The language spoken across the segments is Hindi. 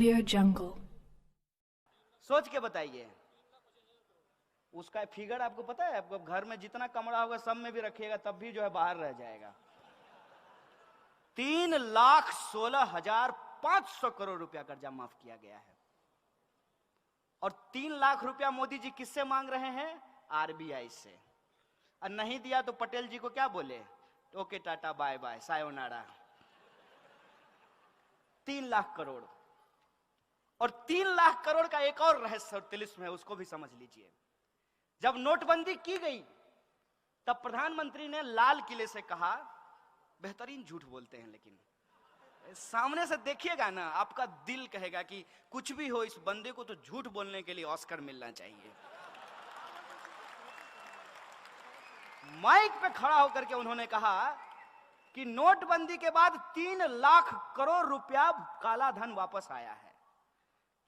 Audio Jungle. सोच के बताइए, उसका फिगर आपको पता है? आपको घर में जितना कमरा होगा सब में भी रखिएगा तब भी जो है बाहर रह जाएगा। 3,16,500 करोड़ रुपया कर्जा माफ किया गया है। और 3 लाख रुपया मोदी जी किससे मांग रहे हैं? आरबीआई से। और नहीं दिया तो पटेल जी को क्या बोले? ओके टाटा बाय बाय सायोनारा। 3 लाख करोड़। और 3 लाख करोड़ का एक और रहस्य तिलिस्म है, उसको भी समझ लीजिए। जब नोटबंदी की गई तब प्रधानमंत्री ने लाल किले से कहा, बेहतरीन झूठ बोलते हैं लेकिन सामने से देखिएगा ना, आपका दिल कहेगा कि कुछ भी हो, इस बंदे को तो झूठ बोलने के लिए ऑस्कर मिलना चाहिए। माइक पे खड़ा होकर के उन्होंने कहा कि नोटबंदी के बाद 3 लाख करोड़ रुपया काला धन वापस आया है।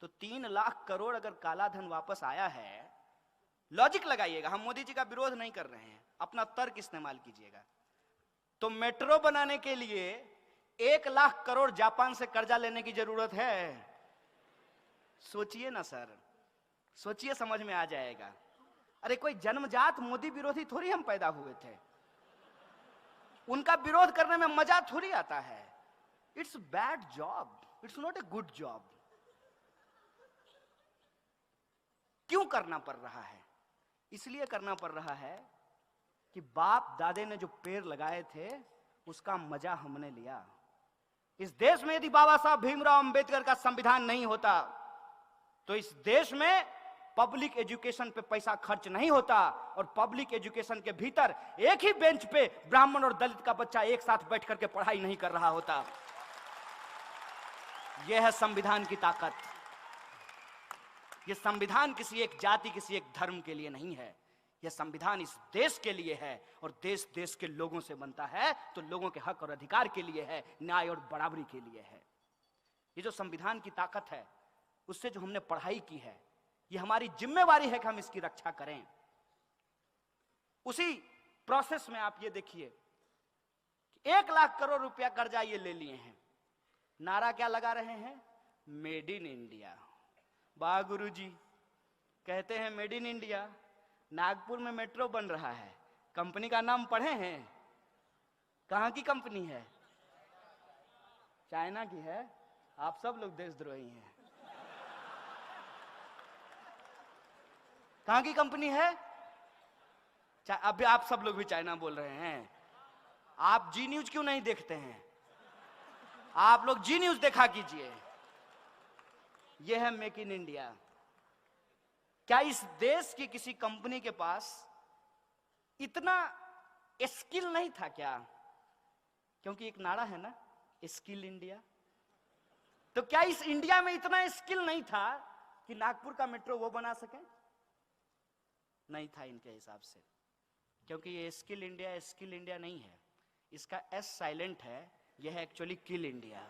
तो 3 लाख करोड़ अगर काला धन वापस आया है, लॉजिक लगाइएगा, हम मोदी जी का विरोध नहीं कर रहे हैं, अपना तर्क इस्तेमाल कीजिएगा। तो मेट्रो बनाने के लिए 1 लाख करोड़ जापान से कर्जा लेने की जरूरत है? सोचिए ना सर, सोचिए, समझ में आ जाएगा। अरे कोई जन्मजात मोदी विरोधी थोड़ी हम पैदा हुए थे, उनका विरोध करने में मजा थोड़ी आता है। It's bad job, it's not a good job. क्यों करना पड़ रहा है? इसलिए करना पड़ रहा है कि बाप दादे ने जो पेड़ लगाए थे उसका मजा हमने लिया। इस देश में यदि बाबा साहब भीमराव अंबेडकर का संविधान नहीं होता तो इस देश में पब्लिक एजुकेशन पे पैसा खर्च नहीं होता, और पब्लिक एजुकेशन के भीतर एक ही बेंच पे ब्राह्मण और दलित का बच्चा एक साथ बैठ करके पढ़ाई नहीं कर रहा होता। यह है संविधान की ताकत। यह संविधान किसी एक जाति, किसी एक धर्म के लिए नहीं है, यह संविधान इस देश के लिए है, और देश देश के लोगों से बनता है तो लोगों के हक और अधिकार के लिए है, न्याय और बराबरी के लिए है। ये जो संविधान की ताकत है, उससे जो हमने पढ़ाई की है, ये हमारी जिम्मेवारी है कि हम इसकी रक्षा करें। उसी प्रोसेस में आप ये देखिए, 1 लाख करोड़ रुपया कर्जा ये ले लिए हैं। नारा क्या लगा रहे हैं? Made in India. वाह गुरुजी, कहते हैं मेड इन इंडिया। नागपुर में मेट्रो बन रहा है, कंपनी का नाम पढ़े हैं? कहां की कंपनी है? चाइना की है। आप सब लोग देशद्रोही हैं। कहां की कंपनी है? अभी आप सब लोग भी चाइना बोल रहे हैं। आप जी न्यूज क्यों नहीं देखते हैं? आप लोग जी न्यूज देखा कीजिए। यह है मेक इन इंडिया। क्या इस देश की किसी कंपनी के पास इतना स्किल नहीं था क्या? क्योंकि एक नारा है ना, स्किल इंडिया। तो क्या इस इंडिया में इतना स्किल नहीं था कि नागपुर का मेट्रो वो बना सके? नहीं था इनके हिसाब से, क्योंकि ये स्किल इंडिया नहीं है, इसका एस साइलेंट है, यह है एक्चुअली किल इंडिया।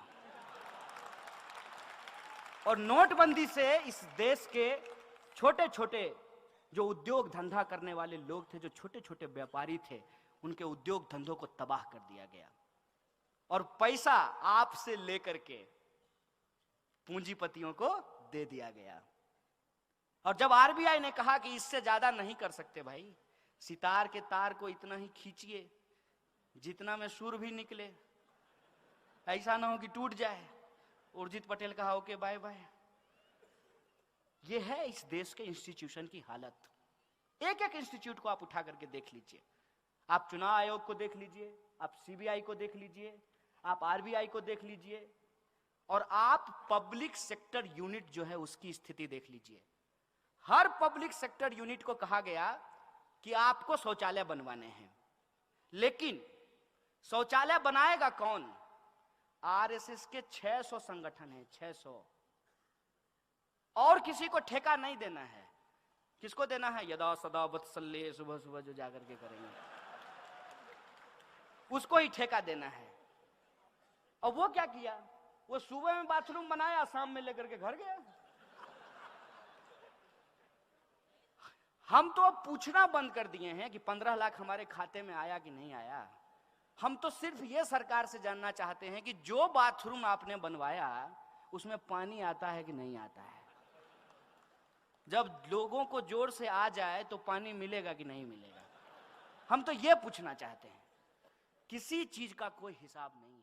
और नोटबंदी से इस देश के छोटे छोटे जो उद्योग धंधा करने वाले लोग थे, जो छोटे छोटे व्यापारी थे, उनके उद्योग धंधों को तबाह कर दिया गया, और पैसा आपसे लेकर के पूंजीपतियों को दे दिया गया। और जब आरबीआई ने कहा कि इससे ज्यादा नहीं कर सकते भाई, सितार के तार को इतना ही खींचिए जितना में सुर भी निकले, ऐसा ना हो कि टूट जाए। उर्जित पटेल कहा ओके बाय बाय। यह है इस देश के इंस्टीट्यूशन की हालत। एक एक इंस्टीट्यूट को आप उठा करके देख लीजिए। आप चुनाव आयोग को देख लीजिए, आप सीबीआई को देख लीजिए, आप आरबीआई को देख लीजिए, और आप पब्लिक सेक्टर यूनिट जो है उसकी स्थिति देख लीजिए। हर पब्लिक सेक्टर यूनिट को कहा गया कि आपको शौचालय बनवाने हैं, लेकिन शौचालय बनाएगा कौन? आरएसएस के 600 संगठन हैं, 600, और किसी को ठेका नहीं देना है। किसको देना है? यदा सदा वत्सल्य, सुबह सुबह जो जाकर के करेंगे उसको ही ठेका देना है। और वो क्या किया? वो सुबह में बाथरूम बनाया, शाम में लेकर के घर गया। हम तो अब पूछना बंद कर दिए हैं कि 15 लाख हमारे खाते में आया कि नहीं आया। हम तो सिर्फ ये सरकार से जानना चाहते हैं कि जो बाथरूम आपने बनवाया उसमें पानी आता है कि नहीं आता है? जब लोगों को जोर से आ जाए तो पानी मिलेगा कि नहीं मिलेगा? हम तो ये पूछना चाहते हैं। किसी चीज का कोई हिसाब नहीं है।